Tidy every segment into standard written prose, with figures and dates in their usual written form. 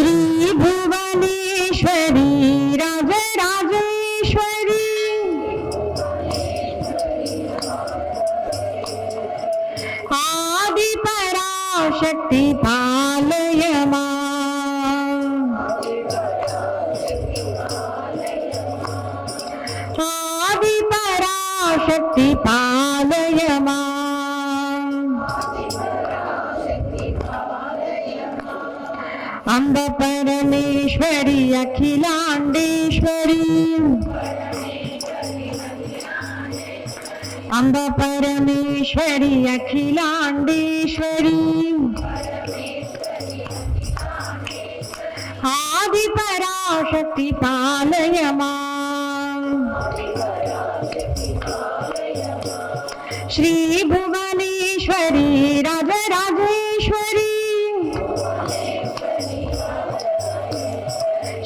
श्री भुवनेश्वरी राजराजेश्वरी आदि पराशक्ति पालय मां, आदि पराशक्ति पालय मां, अम्ब परमेश्वरी अखिलांडेश्वरी, अम्ब परमेश्वरी अखिलांडेश्वरी आदि पराशक्ति पालय मां, श्री भुवनेश्वरी राजराजेश्वरी,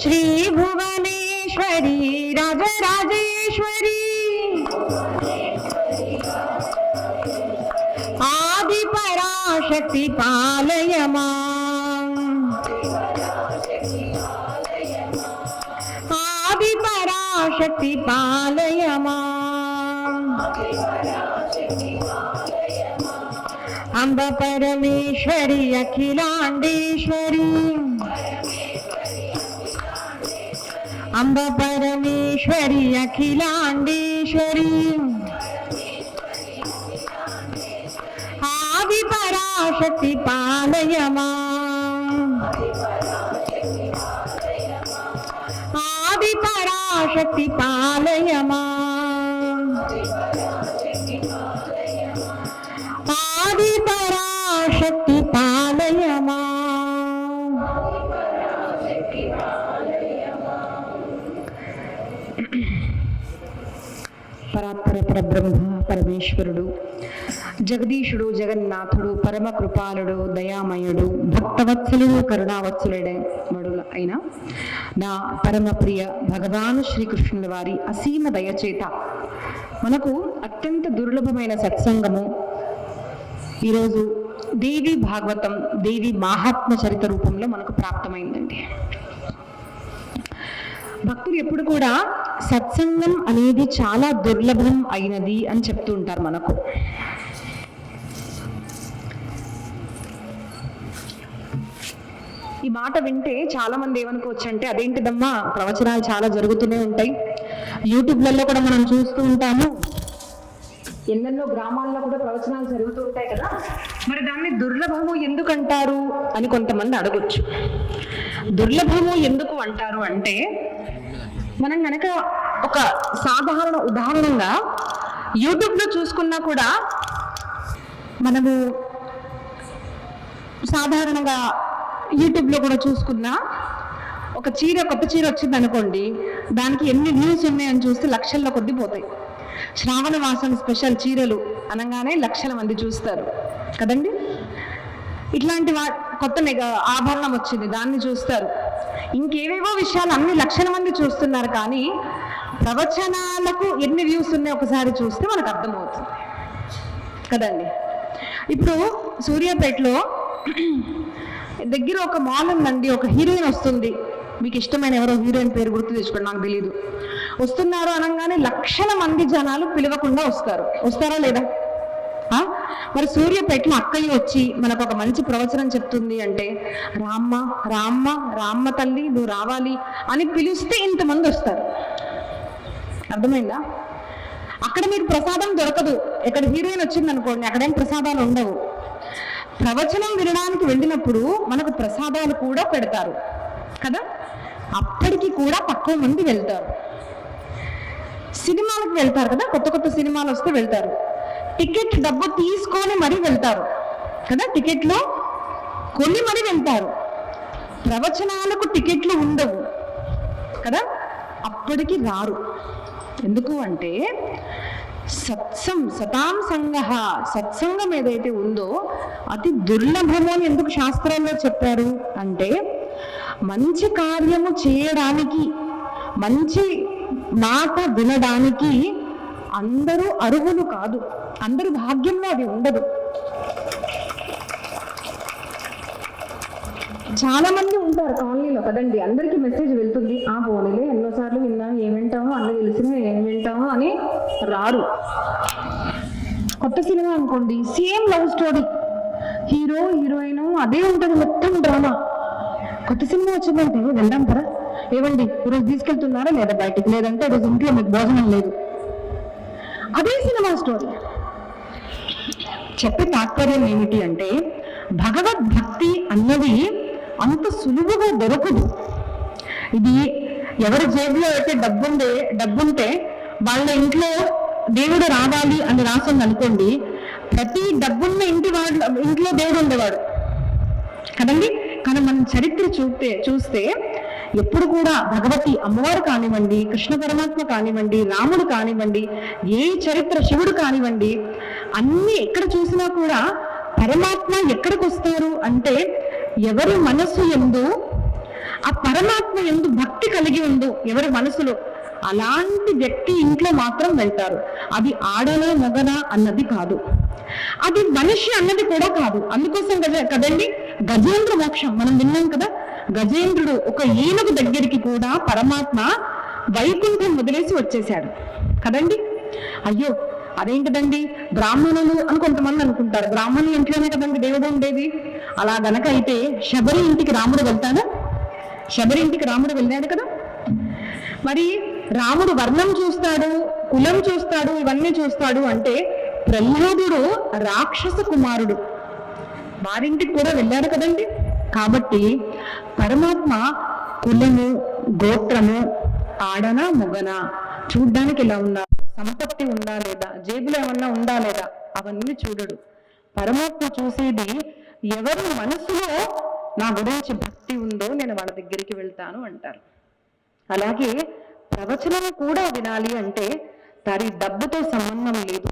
श्री भुवनेश्वरी राजराजेश्वरी आदि पराशक्ति पालय मां, आदि पराशक्ति पालय मां, अम्ब परमेश्वरी अखिलांडेश्वरी, अम्ब परमेश्वरी अखिलांडेश्वरी आदि पराशक्ति पालय मां, आदि पराशक्ति पालय मां, आदि पराशक्ति पालय मां। పరాత్పర పరబ్రహ్మ పరమేశ్వరుడు, జగదీశుడు, జగన్నాథుడు, పరమ కృపాలుడు, దయామయుడు, భక్తవత్సలుడు, కరుణావత్సలుడే మడుల అయిన నా పరమ ప్రియ భగవాను శ్రీకృష్ణుల వారి అసీమ దయచేత మనకు అత్యంత దుర్లభమైన సత్సంగము ఈరోజు దేవి భాగవతం, దేవి మహాత్మ చరిత రూపంలో మనకు ప్రాప్తమైందండి. భక్తులు ఎప్పుడు కూడా సత్సంగం అనేది చాలా దుర్లభం అయినది అని చెప్తూ ఉంటారు మనకు. ఈ మాట వింటే చాలా మంది ఏమనుకోవచ్చు అంటే, అదేంటిదమ్మా ప్రవచనాలు చాలా జరుగుతూనే ఉంటాయి, యూట్యూబ్లలో కూడా మనం చూస్తూ ఉంటాము, ఎన్నెన్నో గ్రామాల్లో కూడా ప్రవచనాలు జరుగుతూ ఉంటాయి కదా, మరి దాన్ని దుర్లభము ఎందుకు అంటారు అని కొంతమంది అడగొచ్చు. దుర్లభము ఎందుకు అంటారు అంటే, మనం కనుక ఒక సాధారణ ఉదాహరణగా యూట్యూబ్లో చూసుకున్నా కూడా, మనము సాధారణంగా యూట్యూబ్లో కూడా చూసుకున్నా ఒక చీర, కొత్త చీర వచ్చింది అనుకోండి, దానికి ఎన్ని వ్యూస్ ఉన్నాయని చూస్తే లక్షల్లో కొద్ది పోతాయి. శ్రావణ మాసం స్పెషల్ చీరలు అనగానే లక్షల మంది చూస్తారు కదండి. ఇట్లాంటి కొత్త ఆభరణం వచ్చింది, దాన్ని చూస్తారు. ఇంకేవేవో విషయాలు అన్ని లక్షల మంది చూస్తున్నారు, కానీ ప్రవచనాలకు ఎన్ని వ్యూస్ ఉన్నాయో ఒకసారి చూస్తే మనకు అర్థమవుతుంది కదండి. ఇప్పుడు సూర్యాపేటలో దగ్గర ఒక మాల్ ఉందండి, ఒక హీరోయిన్ వస్తుంది, మీకు ఇష్టమైన ఎవరో హీరోయిన్ పేరు గుర్తు తెచ్చుకోండి, నాకు తెలియదు. వస్తున్నారు అనగానే లక్షల మంది జనాలు పిలవకుండా వస్తారా లేదా? మరి సూర్యాపేటలో అక్కయ్య వచ్చి మనకు ఒక మంచి ప్రవచనం చెప్తుంది అంటే, రామ్మ రామ్మ రామ్మ తల్లి నువ్వు రావాలి అని పిలిస్తే ఇంతమంది వస్తారు. అర్థమైందా? అక్కడ మీకు ప్రసాదం దొరకదు. ఎక్కడ హీరోయిన్ వచ్చింది అనుకోండి, అక్కడేం ప్రసాదాలు ఉండవు. ప్రవచనం వినడానికి వెళ్ళినప్పుడు మనకు ప్రసాదాలు కూడా పెడతారు కదా, అప్పటికి కూడా తక్కువ మంది వెళ్తారు. సినిమాలకు వెళ్తారు కదా, కొత్త కొత్త సినిమాలు వస్తే వెళ్తారు, టికెట్ డబ్బు తీసుకొని మరీ వెళ్తారు కదా, టికెట్లు కొని మరీ వెళ్తారు. ప్రవచనాలకు టికెట్లు ఉండవు కదా, అప్పటికి రారు. ఎందుకు అంటే సతాం సంగ, సత్సంగం ఏదైతే ఉందో అతి దుర్లభము అని ఎందుకు శాస్త్రాల్లో చెప్పారు అంటే, మంచి కార్యము చేయడానికి, మంచి మాట వినడానికి అందరూ అర్హులు కాదు, అందరూ భాగ్యంలో అది ఉండదు. చాలా మంది ఉంటారు కాలనీలో కదండి, అందరికీ మెసేజ్ వెళ్తుంది, ఆ పోనీలే ఎన్నోసార్లు విన్నా, ఏం వింటామో అన్న తెలిసిన ఏం వింటామో అని రారు. కొత్త సినిమా అనుకోండి, same love story, hero heroine అదే ఉంటుంది, మొత్తం డ్రామా. కొత్త సినిమా వచ్చిందంటే వెళ్దాం కదా, ఏమండి ఈరోజు తీసుకెళ్తున్నారా లేదా బయటికి, లేదంటే ఈరోజు ఇంట్లో మీకు భోజనం లేదు, అదే సినిమా స్టోరీ. చెప్పే తాత్పర్యం ఏమిటి అంటే, భగవద్భక్తి అన్నది అంత సులువుగా దొరకదు. ఇది ఎవరి జేబులో అయితే డబ్బుంటే వాళ్ళ ఇంట్లో దేవుడు రావాలి అని రాసింది అనుకోండి, ప్రతి డబ్బున్న ఇంట్లో దేవుడు ఉండేవాడు కదండి. కానీ మనం చరిత్ర చూస్తే ఎప్పుడు కూడా భగవతి అమ్మవారు కానివ్వండి, కృష్ణ పరమాత్మ కానివ్వండి, రాముడు కానివ్వండి, ఏ చరిత్ర, శివుడు కానివ్వండి, అన్ని ఎక్కడ చూసినా కూడా పరమాత్మ ఎక్కడికి వస్తారు అంటే, ఎవరి మనస్సు యందు ఆ పరమాత్మ యందు భక్తి కలిగి ఉందో ఎవరి మనసులో, అలాంటి వ్యక్తి ఇంట్లో మాత్రం వెళ్తారు. అది ఆడనా మగనా అన్నది కాదు, అది మనిషి అన్నది కూడా కాదు. అందుకోసం కదండి గజేంద్ర మోక్షం మనం విన్నాం కదా. గజేంద్రుడు ఒక ఏనుగు దగ్గరికి కూడా పరమాత్మ వైకుంఠం వదిలేసి వచ్చేసాడు కదండి. అయ్యో అదేంటిదండి, బ్రాహ్మణులు అని కొంతమంది అనుకుంటారు, బ్రాహ్మణుల ఇంట్లోనే కదండి దేవుడు ఉండేది. అలా గనక అయితే శబరి ఇంటికి రాముడు వెళ్తాడా? శబరి ఇంటికి రాముడు వెళ్ళాడు కదా. మరి రాముడు వర్ణం చూస్తాడు, కులం చూస్తాడు, ఇవన్నీ చూస్తాడు అంటే, ప్రహ్లాదుడు రాక్షస కుమారుడు, వారింటికి కూడా వెళ్ళాడు కదండి. కాబట్టి పరమాత్మ కులము, గోత్రము, ఆడనా మొగనా, చూడ్డానికి ఎలా ఉన్నారు, సంపత్తి ఉందా లేదా, జేబులో ఏమన్నా ఉందా లేదా, అవన్నీ చూడడు. పరమాత్మ చూసేది ఎవరి మనసులో నా గురించి భక్తి ఉందో నేను వాళ్ళ దగ్గరికి వెళ్తాను అంటారు. అలాగే ప్రవచనం కూడా వినాలి అంటే దాని డబ్బుతో సంబంధం లేదు.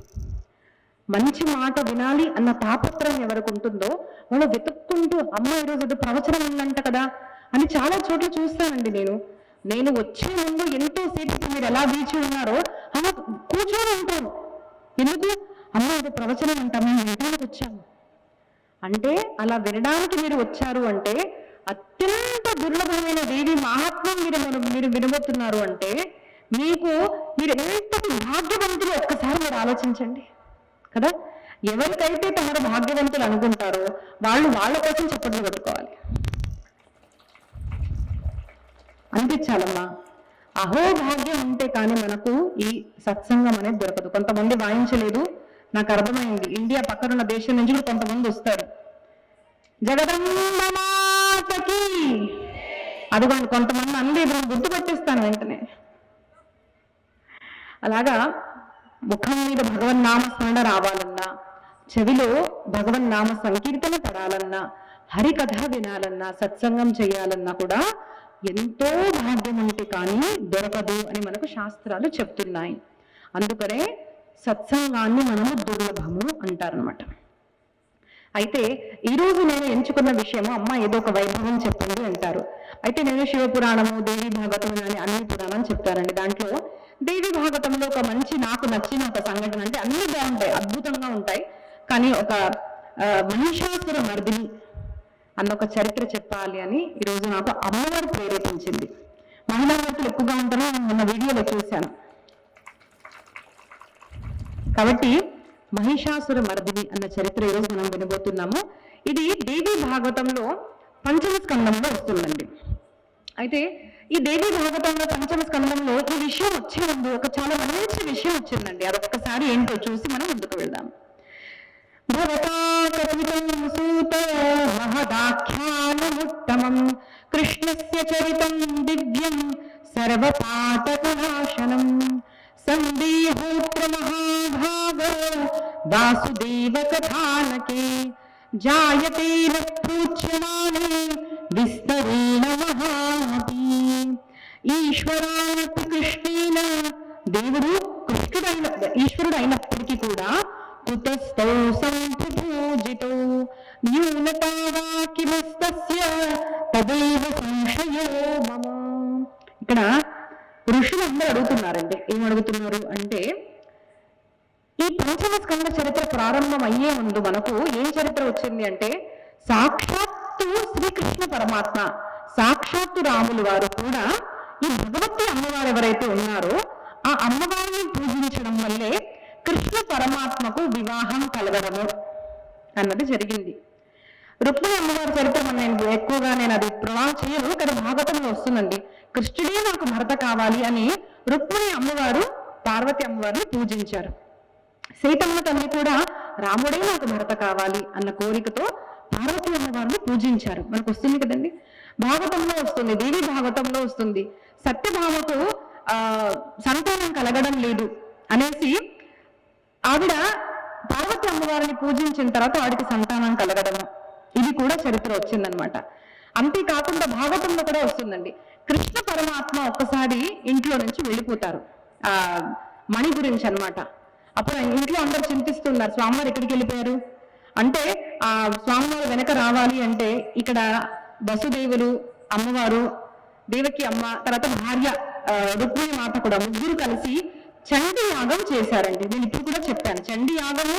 మంచి మాట వినాలి అన్న తాపత్రయం ఎవరికి ఉంటుందో వాళ్ళు వెతుక్కుంటూ, అమ్మ ఈరోజు ఏదో ప్రవచనం ఉందంట కదా అని చాలా చోట్ల చూస్తానండి. నేను వచ్చే ముందు ఎంతో సేపు మీరు ఎలా వేచి ఉన్నారో అలా కూర్చొని ఉంటాను. ఎందుకు? అమ్మ ఏదో ప్రవచనం అంట, మేము వినడానికి వచ్చాము అంటే, అలా వినడానికి మీరు వచ్చారు అంటే అత్యంత దుర్లభమైన దేవి మహాత్మ్యం మీరు వినబోతున్నారు అంటే, మీరు ఎంత భాగ్యవంతులు ఒక్కసారి మీరు ఆలోచించండి కదా. ఎవరికైతే తమరు భాగ్యవంతులు అనుకుంటారో వాళ్ళు వాళ్ళ కోసం చప్పట్లు కొట్టుకోవాలి, అనిపించాలమ్మా. అహోభాగ్యం ఉంటే కానీ మనకు ఈ సత్సంగం అనేది దొరకదు. కొంతమంది వాయించలేదు, నాకు అర్థమైంది. ఇండియా పక్కనున్న దేశం నుంచి కూడా కొంతమంది వస్తారు, జగదంబమాతకి అదిగోండి. కొంతమంది అనలేదు, గుర్తుపట్టేస్తాను వెంటనే. అలాగా ముఖం మీద భగవన్నామ స్మరణ రావాలన్నా, చెవిలో భగవన్నామ సంకీర్తన పడాలన్నా, హరికథ వినాలన్నా, సత్సంగం చేయాలన్నా కూడా ఎంతో భాగ్యం ఉంటే కానీ దొరకదు అని మనకు శాస్త్రాలు చెప్తున్నాయి. అందుకనే సత్సంగాన్ని మనము దుర్లభము అంటారనమాట. అయితే ఈరోజు నేను ఎంచుకున్న విషయము, అమ్మ ఏదో ఒక వైభవం చెప్పింది అంటారు. అయితే నేను శివపురాణము, దేవి భాగవతం అని అన్ని పురాణం చెప్తానండి. దాంట్లో దేవి భాగవతంలో ఒక మంచి నాకు నచ్చిన ఒక సంఘటన, అంటే అన్ని బాగుంటాయి, అద్భుతంగా ఉంటాయి, కానీ ఒక మహిషాసుర మర్దిని అన్న ఒక చరిత్ర చెప్పాలి అని ఈరోజు నాకు అమ్మవారు ప్రేరేపించింది. మహిళా వ్యక్తులు ఎక్కువగా ఉంటారో నేను మొన్న వీడియోలో చూశాను. కాబట్టి మహిషాసుర మర్దిని అన్న చరిత్ర ఈరోజు మనం వినబోతున్నాము. ఇది దేవి భాగవతంలో పంచమ స్కందంలో వస్తుందండి. అయితే ఈ దేవి భాగవతంలో పంచమ స్కందంలో ఈ విషయం వచ్చే ముందు ఒక చాలా మంచి విషయం వచ్చిందండి. అదొక్కసారి ఏంటో చూసి మనం ముందుకు వెళ్దాం. మహదాఖ్యానముత్తమం కృష్ణస్య చరితం దివ్యం సర్వపాతకనాశనం సందేహోత్ర మహాభాగో వాసుదేవ కథానకే జాయతే పూజ్యమానే విస్తరేణ మహామతి. ఈశ్వరానపి కృష్ణేన, దేవుడు ఈశ్వరుడు అయినప్పటికీ కూడా కుతస్థౌ సంభూజితో న్యూనతావా కిమస్తస్య తదేవ సంశయో మమ. ఇక్కడ ఋషులు అందరూ అడుగుతున్నారండి. ఏం అడుగుతున్నారు అంటే, ఈ పంచమ స్కంద చరిత్ర ప్రారంభం అయ్యే ముందు మనకు ఏం చరిత్ర వచ్చింది అంటే, సాక్షాత్ సాక్షాత్తు శ్రీకృష్ణ పరమాత్మ, సాక్షాత్తు రాములు వారు కూడా ఈ భగవతి అమ్మవారు ఎవరైతే ఉన్నారో ఆ అమ్మవారిని పూజించడం వల్లే కృష్ణ పరమాత్మకు వివాహం కలగడము అన్నది జరిగింది. రుక్మిణి అమ్మవారి చరిత్ర నేను ఎక్కువగా అది ప్రవాహం చేయను, కానీ భాగవతంలో వస్తుందండి. కృష్ణుడే నాకు భర్త కావాలి అని రుక్మిణి అమ్మవారు పార్వతి అమ్మవారిని పూజించారు. సీతమ్మ తల్లి కూడా రాముడే నాకు భర్త కావాలి అన్న కోరికతో పార్వతి అమ్మవారిని పూజించారు. మనకు వస్తుంది కదండి, భాగవతంలో వస్తుంది, దేవి భాగవతంలో వస్తుంది. సత్యభామకు సంతానం కలగడం లేదు అనేసి ఆవిడ పార్వతి అమ్మవారిని పూజించిన తర్వాత వాడికి సంతానం కలగడము, ఇది కూడా చరిత్ర వచ్చిందనమాట. అంతేకాకుండా భాగవతంలో కూడా వస్తుందండి, కృష్ణ పరమాత్మ ఒక్కసారి ఇంట్లో నుంచి వెళ్ళిపోతారు మణి గురించి అనమాట. అప్పుడు ఇంట్లో అందరు చింతిస్తున్నారు, స్వామివారు ఎక్కడికి వెళ్ళిపోయారు అంటే, ఆ స్వామివారు వెనక రావాలి అంటే ఇక్కడ వసుదేవులు, అమ్మవారు దేవకి అమ్మ, తర్వాత భార్య రుక్మిణి మాత కూడా ముగ్గురు కలిసి చండీ యాగం చేశారండి. నేను ఇప్పుడు కూడా చెప్పాను, చండీ యాగము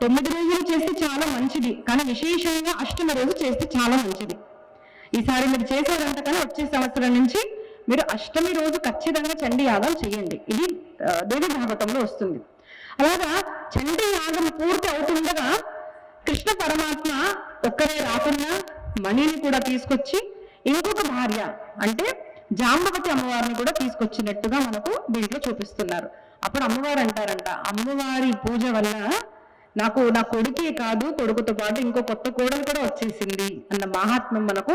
9 రోజులు చేస్తే చాలా మంచిది, కానీ విశేషంగా అష్టమి రోజు చేస్తే చాలా మంచిది. ఈసారి మీరు చేసేదంట, కానీ వచ్చే సంవత్సరం నుంచి మీరు అష్టమి రోజు ఖచ్చితంగా చండీ యాగం చేయండి. ఇది దేవి భాగవతంలో వస్తుంది. అలాగా చండీ యాగం పూర్తి అవుతుండగా కృష్ణ పరమాత్మ ఒక్కరే రాకుండా మణిని కూడా తీసుకొచ్చి ఇంకొక భార్య అంటే జాంబవతి అమ్మవారిని కూడా తీసుకొచ్చినట్టుగా మనకు దీంట్లో చూపిస్తున్నారు. అప్పుడు అమ్మవారు అంటారంట, అమ్మవారి పూజ వల్ల నాకు నా కొడుకే కాదు, కొడుకుతో పాటు ఇంకో కొత్త కోడలు కూడా వచ్చేసింది అన్న మహాత్మ్యం మనకు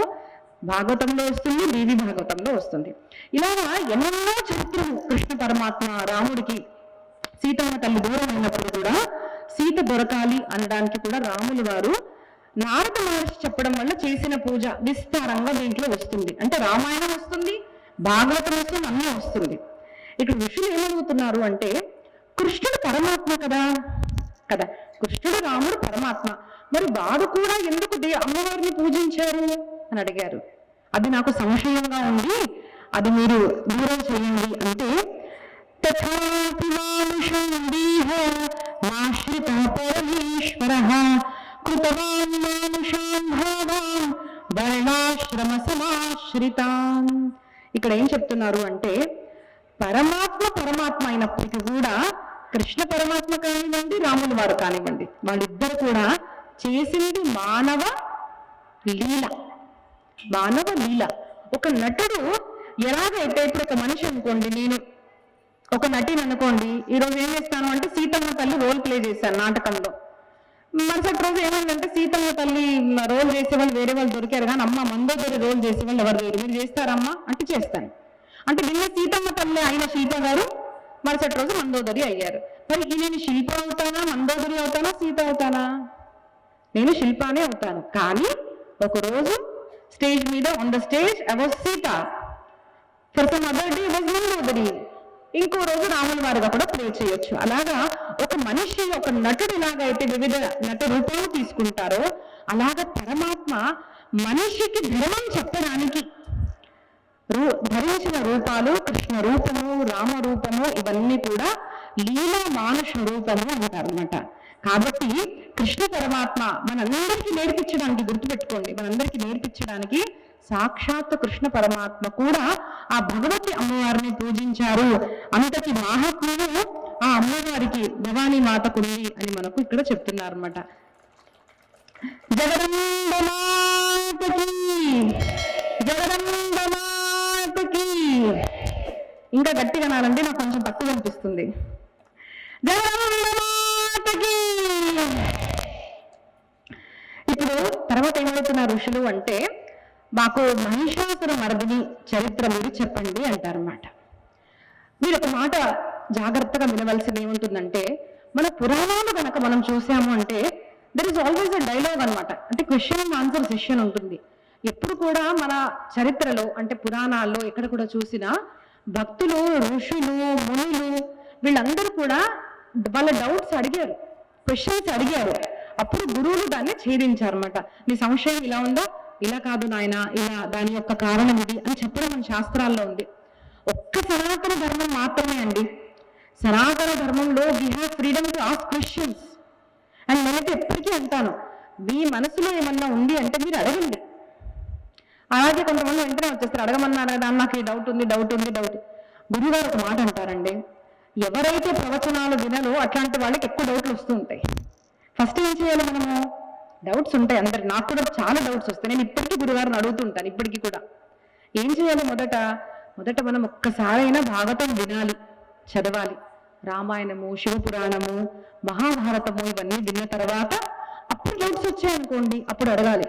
భాగవతంలో వస్తుంది, దేవి భాగవతంలో వస్తుంది. ఇలాగా ఎన్నెన్నో చరిత్రలు కృష్ణ పరమాత్మ రాముడికి సీతమ్మ తల్లి దూరం అయినప్పుడు కూడా సీత దొరకాలి అనడానికి కూడా రాములు వారు నారద మహర్షి చెప్పడం వల్ల చేసిన పూజ విస్తారంగా దీంట్లో వస్తుంది. అంటే రామాయణం వస్తుంది, భాగవతం వస్తుంది, అన్నీ వస్తుంది. ఇక్కడ ఋషులు ఏమవుతున్నారు అంటే, కృష్ణుడు పరమాత్మ కదా కదా కృష్ణుడు రాముడు పరమాత్మ, మరి వారు కూడా ఎందుకు అమ్మవారిని పూజించారు అని అడిగారు. అది నాకు సంశయంగా ఉంది, అది మీరు దూరం చేయండి అంటే, ఇక్కడ ఏం చెప్తున్నారు అంటే, పరమాత్మ అయినప్పటికీ కూడా కృష్ణ పరమాత్మ కానివ్వండి, రాముల వారు కానివ్వండి, వాళ్ళిద్దరు కూడా చేసింది మానవ లీల. ఒక నటుడు ఎలాగైతే, ఇప్పుడు ఒక మనిషి అనుకోండి, నేను ఒక నటిని అనుకోండి, ఈరోజు ఏం చేస్తాను అంటే సీతమ్మ తల్లి రోల్ ప్లే చేశాను నాటకంలో. మరుసటి రోజు ఏమైందంటే సీతమ్మ తల్లి రోల్ చేసే వాళ్ళు వేరే వాళ్ళు దొరికారు, కానీ అమ్మ మందోదరి రోల్ చేసే వాళ్ళు ఎవరు లేరు, మీరు చేస్తారమ్మా అంటే చేస్తాను. అంటే నిన్న సీతమ్మ తల్లి అయిన శిల్ప గారు మరుసటి రోజు మందోదరి అయ్యారు. మరి నేను శిల్ప అవుతానా, మందోదరి అవుతానా, సీత అవుతానా? నేను శిల్పానే అవుతాను. కానీ ఒకరోజు స్టేజ్ మీద on the stage I was Sita, for some other day was Mandodari, ఇంకో రోజు రాముల వారిగా కూడా ప్లే చేయొచ్చు. అలాగా ఒక మనిషి, ఒక నటుడు ఎలాగైతే వివిధ నట రూపాలు తీసుకుంటారో, అలాగ పరమాత్మ మనిషికి ధర్మం చెప్పడానికి ధరించిన రూపాలు కృష్ణ రూపము, రామ రూపము, ఇవన్నీ కూడా లీలా మానుష రూపము అంటారు అన్నమాట. కాబట్టి కృష్ణ పరమాత్మ మనందరికీ నేర్పించడానికి, గుర్తుపెట్టుకోండి, మనందరికీ నేర్పించడానికి సాక్షాత్ కృష్ణ పరమాత్మ కూడా ఆ భగవతి అమ్మవారిని పూజించారు. అంతటి మహాత్మ్యము ఆ అమ్మవారికి, భవానీ మాతకుంది అని మనకు ఇక్కడ చెప్తున్నారు అన్నమాట. జగదంబ మాతకి, జగదంబ మాతకి. ఇంకా గట్టిగా నాలంటే నాకు కొంచెం తక్కువ అనిపిస్తుంది. జగదంబ మాతకి. ఇప్పుడు తర్వాత ఏమవుతున్నారు ఋషులు అంటే, మాకు మహిషాసుర మర్దిని చరిత్ర మీరు చెప్పండి అంటారన్నమాట. మీరు ఒక మాట జాగ్రత్తగా వినవలసింది ఏముంటుందంటే, మన పురాణాలు కనుక మనం చూసాము అంటే there is always a dialogue అనమాట. అంటే క్వశ్చన్ అండ్ ఆన్సర్ సెషన్ ఉంటుంది. ఎప్పుడు కూడా మన చరిత్రలో అంటే పురాణాల్లో ఎక్కడ కూడా చూసినా భక్తులు, ఋషులు, మునులు వీళ్ళందరూ కూడా వాళ్ళ డౌట్స్ అడిగారు, క్వశ్చన్స్ అడిగారు. అప్పుడు గురువులు దాన్ని ఛేదించారన్నమాట. నీ సంశయం ఇలా ఉందా, ఇలా కాదు నాయన, ఇలా దాని యొక్క కారణం ఇది అని చెప్పడం మన శాస్త్రాల్లో ఉంది. ఒక్క సనాతన ధర్మం మాత్రమే అండి. సనాతన ధర్మంలో we have freedom to ask questions. And నేనైతే ఎప్పటికీ అంటాను, మీ మనసులో ఏమన్నా ఉంది అంటే మీరు అడగండి, అలాగే కొంతమంది వెంటనే వచ్చేస్తారు, అడగమన్నారు కదా నాకు ఈ డౌట్ ఉంది. గురువుగారు ఒక మాట అంటారండి, ఎవరైతే ప్రవచనాలు వినలో అట్లాంటి వాళ్ళకి ఎక్కువ డౌట్లు వస్తూ ఉంటాయి. ఫస్ట్ ఏం చేయాలి మనము? డౌట్స్ ఉంటాయి అందరు, నాకు కూడా చాలా డౌట్స్ వస్తాయి. నేను ఇప్పటికీ గురుగారిని అడుగుతుంటాను, ఇప్పటికీ కూడా. ఏం చేయాలి? మొదట మనం ఒక్కసారైనా భాగవతం వినాలి, చదవాలి. రామాయణము, శివపురాణము, మహాభారతము ఇవన్నీ విన్న తర్వాత అప్పుడు డౌట్స్ వచ్చాయనుకోండి, అప్పుడు అడగాలి.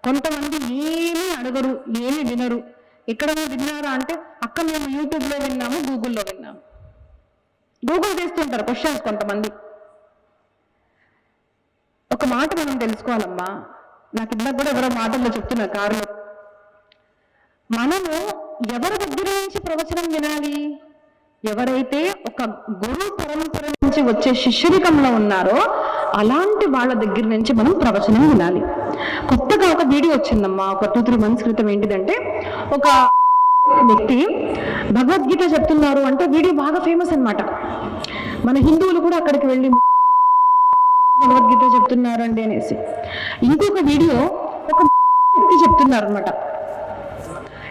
కొంతమంది ఏమీ అడగరు, ఏమీ వినరు. ఎక్కడైనా విన్నారా అంటే, అక్క మేము యూట్యూబ్లో విన్నాము, గూగుల్లో విన్నాము. గూగుల్ చేస్తుంటారు క్వశ్చన్స్ కొంతమంది. ఒక మాట మనం తెలుసుకోవాలమ్మా, నాకు ఇందాక కూడా ఎవరో మాటల్లో చెప్తున్నారు కారులో, మనము ఎవరి దగ్గర నుంచి ప్రవచనం వినాలి? ఎవరైతే ఒక గురు పరంపర నుంచి వచ్చే శిష్యరికంలో ఉన్నారో అలాంటి వాళ్ళ దగ్గర నుంచి మనం ప్రవచనం వినాలి. కొత్తగా ఒక వీడియో వచ్చిందమ్మా, ఒక 2-3 months క్రితం. ఏంటిదంటే, ఒక వ్యక్తి భగవద్గీత చెప్తున్నారు అంటే వీడియో బాగా ఫేమస్ అన్నమాట. మన హిందువులు కూడా అక్కడికి వెళ్ళి భగవద్గీత చెప్తున్నారు అండి అనేసి. ఇంకొక వీడియో ఒక వ్యక్తి చెప్తున్నారు అనమాట.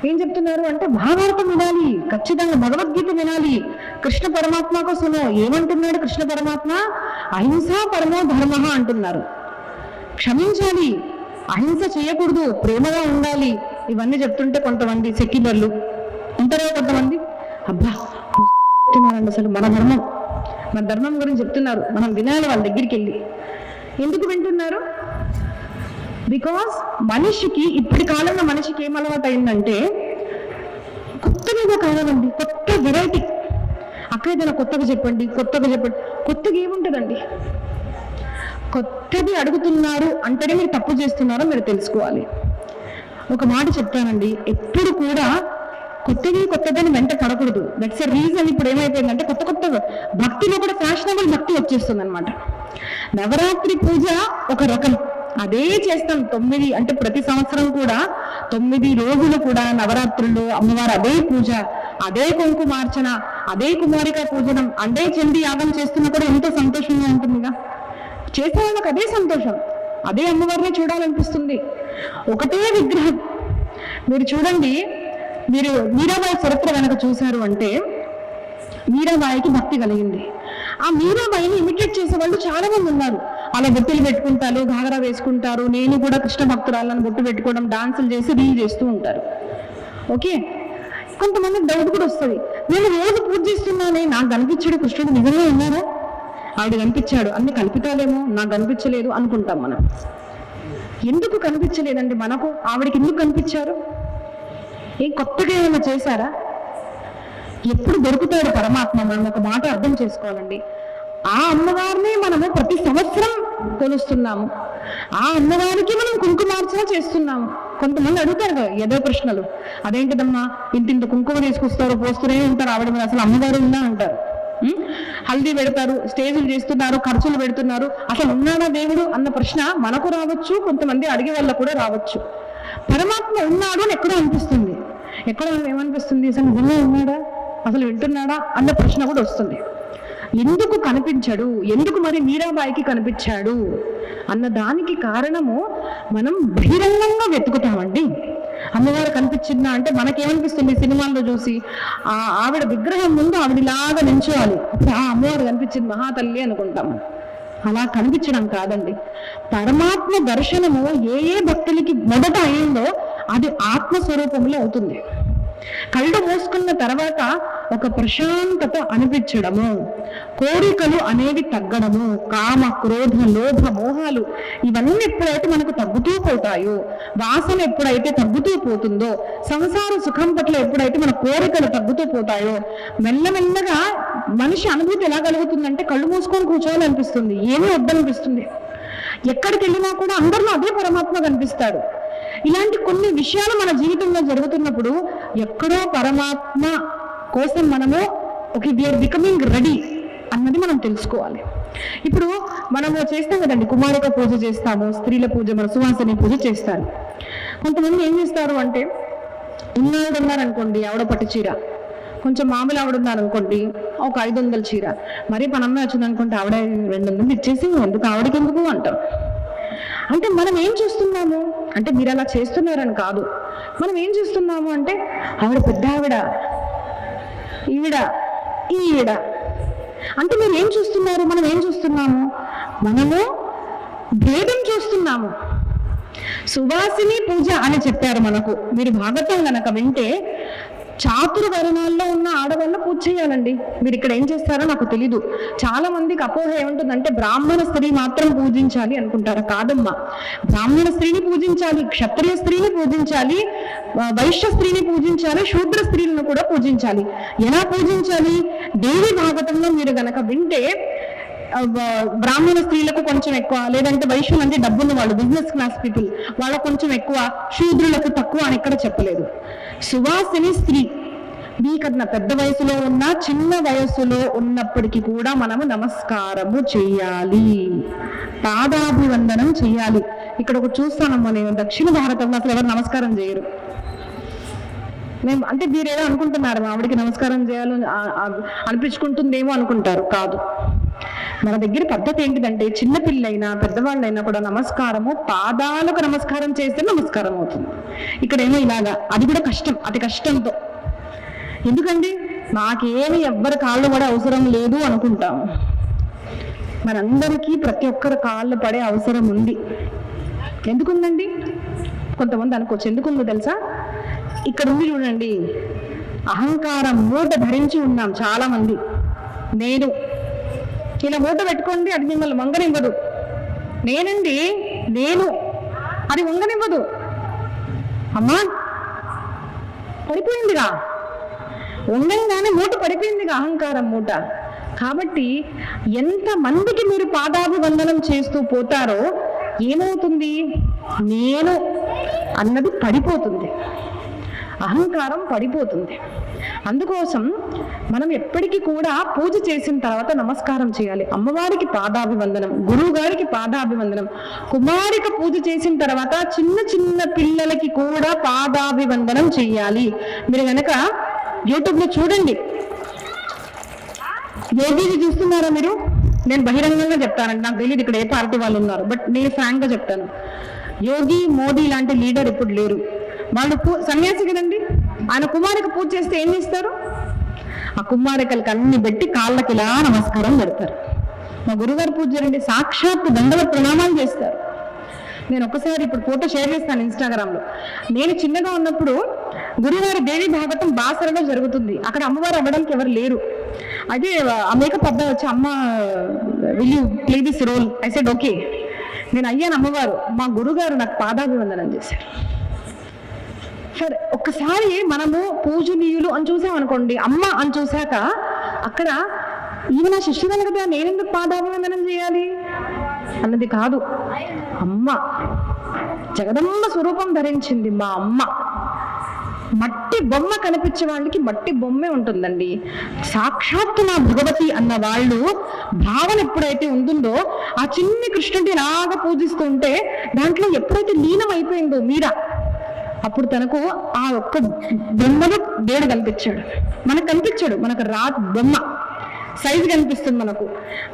ఏం చెప్తున్నారు అంటే, మహాభారతం వినాలి, ఖచ్చితంగా భగవద్గీత వినాలి, కృష్ణ పరమాత్మ కోసము. ఏమంటున్నాడు కృష్ణ పరమాత్మ? అహింస పరమో ధర్మ అంటున్నారు. క్షమించాలి, అహింస చేయకూడదు, ప్రేమగా ఉండాలి, ఇవన్నీ చెప్తుంటే కొంతమంది సెక్యులర్లు ఉంటారు, కొంతమంది అబ్బా చెప్తున్నారండి, అసలు మన ధర్మం గురించి చెప్తున్నారు, మనం వినాలి వాళ్ళ దగ్గరికి వెళ్ళి. ఎందుకు వింటున్నారు? బికాస్ మనిషికి, ఇప్పటి కాలంలో మనిషికి ఏం అలవాటు అయిందంటే, కొత్తగా కావాలండి, కొత్త వెరైటీ. అక్క ఏదైనా కొత్తగా చెప్పండి. కొత్తగా ఏముంటుందండి? కొత్తది అడుగుతున్నారు అంటేనే మీరు తప్పు చేస్తున్నారో మీరు తెలుసుకోవాలి. ఒక మాట చెప్తానండి, ఎప్పుడు కూడా కొత్తదని వెంట పడకూడదు. That's a reason. ఇప్పుడు ఏమైపోయిందంటే, కొత్త భక్తిలో కూడా ఫ్యాషనబుల్ భక్తి వచ్చేస్తుంది అనమాట. నవరాత్రి పూజ ఒక రకం, అదే చేస్తాం 9, అంటే ప్రతి సంవత్సరం కూడా 9 రోజులు కూడా నవరాత్రులు అమ్మవారు అదే పూజ, అదే కుంకుమార్చన, అదే కుమారిక పూజనం, అదే చండీ యాగం చేస్తున్నా కూడా ఎంతో సంతోషంగా ఉంటుందిగా. చేసే వాళ్ళకి అదే సంతోషం, అదే అమ్మవారిని చూడాలనిపిస్తుంది. ఒకటే విగ్రహం. మీరు చూడండి, మీరు మీరాబాయి చరిత్ర కనుక చూశారు అంటే, మీరాబాయికి భక్తి కలిగింది. ఆ మీరాబాయిని ఇమిటేట్ చేసే వాళ్ళు చాలా మంది ఉన్నారు. అలా బొట్టులు పెట్టుకుంటారు, ఘాగరా వేసుకుంటారు. నేను కూడా కృష్ణ భక్తురాలను బొట్టు పెట్టుకోవడం, డాన్సులు చేసి రీల్ చేస్తూ ఉంటారు. ఓకే, కొంతమంది డౌట్ కూడా వస్తుంది, నేను రోజు పూజ చేస్తున్నానే, నాకు కనిపించాడు కృష్ణుడు, నిజంగా ఉన్నారా? ఆవిడ కనిపించాడు, అన్ని కల్పితాలేమో, నాకు కనిపించలేదు అనుకుంటాం మనం. ఎందుకు కనిపించలేదండి మనకు? ఆవిడకి ఎందుకు కనిపించారు? ఏం కొత్తగా ఏమైనా చేశారా? ఎప్పుడు దొరుకుతాడు పరమాత్మ? మనం ఒక మాట అర్థం చేసుకోవాలండి. ఆ అమ్మవారిని మనము ప్రతి సంవత్సరం కొలుస్తున్నాము, ఆ అమ్మవారికి మనం కుంకుమార్చన చేస్తున్నాము. కొంతమంది అడుగుతారు కదా ఏదో ప్రశ్నలు, అదేంటిదమ్మా ఇంత కుంకుమ తీసుకొస్తారు, పోస్తూనే ఉంటారు, ఆవిడ మీద అసలు అమ్మవారు ఉందా అంటారు. హల్దీ పెడతారు, స్టేజులు చేస్తున్నారు, ఖర్చులు పెడుతున్నారు, అసలు ఉన్నాడా దేవుడు అన్న ప్రశ్న మనకు రావచ్చు, కొంతమంది అడిగే వాళ్ళకు కూడా రావచ్చు. పరమాత్మ ఉన్నాడు అని ఎక్కడో అనిపిస్తుంది, ఎక్కడో ఏమనిపిస్తుంది, అసలు నిజంగా ఉన్నాడా, అసలు వింటున్నాడా అన్న ప్రశ్న కూడా వస్తుంది. ఎందుకు కనిపించాడు, ఎందుకు మరి మీరాబాయికి కనిపించాడు అన్న దానికి కారణము మనం బహిరంగంగా వెతుకుతామండి. అమ్మవారు కనిపించిందా అంటే మనకేమనిపిస్తుంది? సినిమాల్లో చూసి ఆ ఆవిడ విగ్రహం ముందు ఆవిడలాగా నించోవాలి, అప్పుడు ఆ అమ్మవారు కనిపించింది మహాతల్లి అనుకుంటాము. అలా కనిపించడం కాదండి. పరమాత్మ దర్శనము ఏ భక్తులకి మొదట అయిందో అది ఆత్మస్వరూపంలో అవుతుంది. కళ్ళు మూసుకున్న తర్వాత ఒక ప్రశాంతత అనిపించడము, కోరికలు అనేవి తగ్గడము, కామ క్రోధ లోభ మోహాలు ఇవన్నీ ఎప్పుడైతే మనకు తగ్గుతూ పోతాయో, వాసన ఎప్పుడైతే తగ్గుతూ పోతుందో, సంసార సుఖం పట్ల ఎప్పుడైతే మన కోరికలు తగ్గుతూ పోతాయో, మెల్లమెల్లగా మనిషి అనుభూతి ఎలా కలుగుతుందంటే కళ్ళు మూసుకొని కూర్చోవాలనిపిస్తుంది, ఏమీ వద్దనిపిస్తుంది. ఎక్కడికి వెళ్ళినా కూడా అందరిలో అదే పరమాత్మ కనిపిస్తాడు. ఇలాంటి కొన్ని విషయాలు మన జీవితంలో జరుగుతున్నప్పుడు ఎక్కడో పరమాత్మ కోసం మనము వీఆర్ బికమింగ్ రెడీ అన్నది మనం తెలుసుకోవాలి. ఇప్పుడు మనము చేస్తాం కదండి, కుమారిక పూజ చేస్తాము, స్త్రీల పూజ, మన సువాసిని పూజ చేస్తారు. కొంతమంది ఏం చేస్తారు అంటే, ఉన్నాడు ఉన్నారనుకోండి ఆవిడ పట్టు చీర, కొంచెం మామూలు ఆవిడ ఉన్నారనుకోండి ఒక 500 చీర, మరి పనమ్మ వచ్చిందనుకుంటే ఆవిడ 200 ఇచ్చేసి ఎందుకు ఆవిడకి ఎందుకు అంటాం. అంటే మనం ఏం చూస్తున్నాము అంటే మీరు అలా చేస్తున్నారని కాదు, మనం ఏం చూస్తున్నాము అంటే ఆవిడ పెద్ద ఆవిడ, ఈవిడ అంటే మీరు ఏం చూస్తున్నారు, మనం ఏం చూస్తున్నాము, మనము భేదం చూస్తున్నాము. సువాసిని పూజ అని చెప్పారు మనకు. మీరు భాగవతం గనక వింటే చాతుర్వర్ణాల్లో ఉన్న ఆడవాళ్ళ పూజ చేయాలండి. మీరు ఇక్కడ ఏం చేస్తారో నాకు తెలీదు. చాలా మందికి అపోహ ఏముంటుందంటే బ్రాహ్మణ స్త్రీ మాత్రం పూజించాలి అనుకుంటారు. కాదమ్మా, బ్రాహ్మణ స్త్రీని పూజించాలి, క్షత్రియ స్త్రీని పూజించాలి, వైశ్య స్త్రీని పూజించాలి, శూద్ర స్త్రీలను కూడా పూజించాలి. ఎలా పూజించాలి? దేవి భాగవతంలో మీరు గనక వింటే బ్రాహ్మణ స్త్రీలకు కొంచెం ఎక్కువ, లేదంటే వైశ్యులు అంటే డబ్బున్న వాళ్ళు, బిజినెస్ క్లాస్ పీపుల్ వాళ్ళకు కొంచెం ఎక్కువ, శూద్రులకు తక్కువ అని ఎక్కడ చెప్పలేదు. సువాసిని స్త్రీ మీకన్నా పెద్ద వయసులో ఉన్న చిన్న వయసులో ఉన్నప్పటికీ కూడా మనము నమస్కారము చేయాలి, పాదాభివందనం చేయాలి. ఇక్కడ ఒక చూస్తానమ్మా నేను, దక్షిణ భారతంలో అసలు ఎవరు నమస్కారం చేయరు. మేము అంటే మీరేదో అనుకుంటున్నారు ఆవిడికి నమస్కారం చేయాలని అనిపించుకుంటుందేమో అనుకుంటారు. కాదు, మన దగ్గర పద్ధతి ఏంటిదంటే చిన్నపిల్లైనా పెద్దవాళ్ళైనా కూడా నమస్కారము పాదాలకు నమస్కారం చేస్తే నమస్కారం అవుతుంది. ఇక్కడేమో ఇలాగా, అది కూడా కష్టం, అతి కష్టంతో. ఎందుకండి నాకేమి ఎవ్వరి కాళ్ళు పడే అవసరం లేదు అనుకుంటాము. మనందరికీ ప్రతి ఒక్కరి కాళ్ళు పడే అవసరం ఉంది. ఎందుకుందండి? కొంతమంది అనుకోవచ్చు ఎందుకుందో తెలుసా? ఇక్కడ ఉంది చూడండి, అహంకారం మూట ధరించి ఉన్నాం చాలా మంది. నేను ఇలా మూట పెట్టుకోండి, అది మిమ్మల్ని వంగనివ్వదు. నేనండి నేను, అది వంగనివ్వదు. అమ్మా పడిపోయిందిగా, వంగంగానే మూట పడిపోయిందిగా అహంకారం మూట. కాబట్టి ఎంతమందికి మీరు పాదాభివందనం చేస్తూ పోతారో ఏమవుతుంది? నేను అన్నది పడిపోతుంది, అహంకారం పడిపోతుంది. అందుకోసం మనం ఎప్పటికీ కూడా పూజ చేసిన తర్వాత నమస్కారం చేయాలి. అమ్మవారికి పాదాభివందనం, గురువు గారికి పాదాభివందనం. కుమారిక పూజ చేసిన తర్వాత చిన్న చిన్న పిల్లలకి కూడా పాదాభివందనం చేయాలి. మీరు కనుక యూట్యూబ్లో చూడండి, యోగిని చూస్తున్నారా మీరు? నేను బహిరంగంగా చెప్తానండి, నాకు తెలియదు ఇక్కడ ఏ పార్టీ వాళ్ళు ఉన్నారు, బట్ నేను ఫ్రాంక్గా చెప్తాను. యోగి, మోదీ లాంటి లీడర్ ఇప్పుడు లేరు. వాళ్ళు సన్యాసి కదండి, ఆయన కుమారిక పూజ చేస్తే ఏం చేస్తారు? ఆ కుమారికలకి అన్ని పెట్టి కాళ్ళకి ఇలా నమస్కారం పెడతారు. మా గురుగారు పూజ చేయండి, సాక్షాత్ దండల ప్రణామాలు చేస్తారు. నేను ఒకసారి ఇప్పుడు ఫోటో షేర్ చేస్తాను ఇన్స్టాగ్రామ్లో. నేను చిన్నగా ఉన్నప్పుడు గురువారి దేవి భాగవతం బాసరలో జరుగుతుంది. అక్కడ అమ్మవారు అవ్వడానికి ఎవరు లేరు. అయితే ఆ మేకప్ అబ్బాయి వచ్చి, అమ్మ will you play this role? I said okay. నేను అయ్యాను అమ్మవారు. మా గురుగారు నాకు పాదాభివందనం చేశారు. సరే, ఒక్కసారి మనము పూజనీయులు అని చూసామనుకోండి, అమ్మ అని చూశాక అక్కడ ఈమె నా శిష్యురాలు కదా, నేనెందుకు పాదాభివందనం చేయాలి అన్నది కాదు. అమ్మ జగదమ్మ స్వరూపం ధరించింది మా అమ్మ. మట్టి బొమ్మ కనిపించే వాళ్ళకి మట్టి బొమ్మే ఉంటుందండి. సాక్షాత్తు నా భగవతి అన్న వాళ్ళు భావన ఎప్పుడైతే ఉంటుందో, ఆ చిన్ని కృష్ణుడిని రాగా పూజిస్తూ ఉంటే దాంట్లో ఎప్పుడైతే లీనం అయిపోయిందో మీరా, అప్పుడు తనకు ఆ ఒక్క బొమ్మలో దేవుడు కనిపించాడు. మనకు కనిపించాడు, మనకు బొమ్మ సైజు కనిపిస్తుంది మనకు,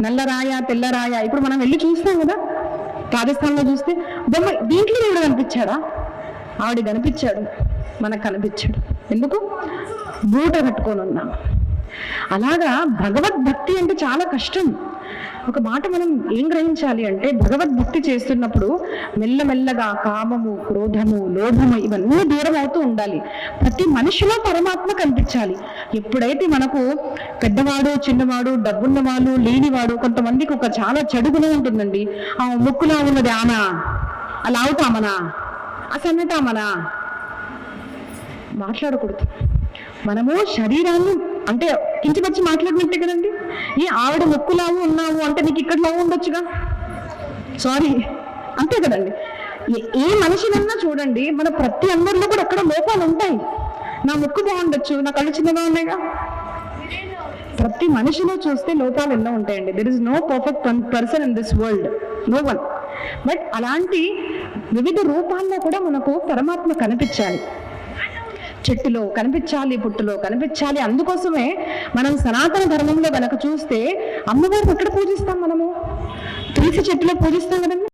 నల్లరాయ తెల్లరాయ. ఇప్పుడు మనం వెళ్ళి చూస్తాం కదా రాజస్థాన్లో చూస్తే బొమ్మ, దీంట్లో దేవుడు కనిపించాడా? ఆవిడ కనిపించాడు, మనకు కనిపించాడు. ఎందుకు? బూట కట్టుకొని ఉన్నాం. అలాగా భగవద్భక్తి అంటే చాలా కష్టం. ఒక మాట మనం ఏం గ్రహించాలి అంటే, భగవద్భక్తి చేస్తున్నప్పుడు మెల్లమెల్లగా కామము, క్రోధము, లోభము ఇవన్నీ దూరం అవుతూ ఉండాలి. ప్రతి మనిషిలో పరమాత్మ కనిపించాలి. ఎప్పుడైతే మనకు పెద్దవాడు, చిన్నవాడు, డబ్బున్నవాడు, లేనివాడు, కొంతమందికి ఒక చాలా చెడు గుణం ఉంటుందండి. ఆ ముక్కులా ఉన్నది ఆమె, అలా అవుతామనా, అసన్నటామనా మాట్లాడకూడదు. మనము శరీరాన్ని అంటే కించపరిచి మాట్లాడినట్టే కదండి. ఆవిడ ముక్కులావు ఉన్నావు అంటే నీకు ఇక్కడ లావు ఉండొచ్చుగా, సారీ అంతే కదండి. ఏ మనిషినన్నా చూడండి, మన ప్రతి అందరిలో కూడా ఎక్కడ లోపాలు ఉంటాయి. నా ముక్కు బాగుండొచ్చు, నా కళ్ళు చిన్నగా ఉన్నాయిగా. ప్రతి మనిషిలో చూస్తే లోపాలు ఎన్నో ఉంటాయండి. There is no perfect person in this world, no one. But అలాంటి వివిధ రూపాల్లో కూడా మనకు పరమాత్మ కనిపించాలి. చెట్టులో కనిపించాలి, పుట్టులో కనిపించాలి. అందుకోసమే మనం సనాతన ధర్మంలో కనుక చూస్తే అమ్మవారిని ఎక్కడ పూజిస్తాం? మనము తులసి చెట్టులో పూజిస్తాం కదండి.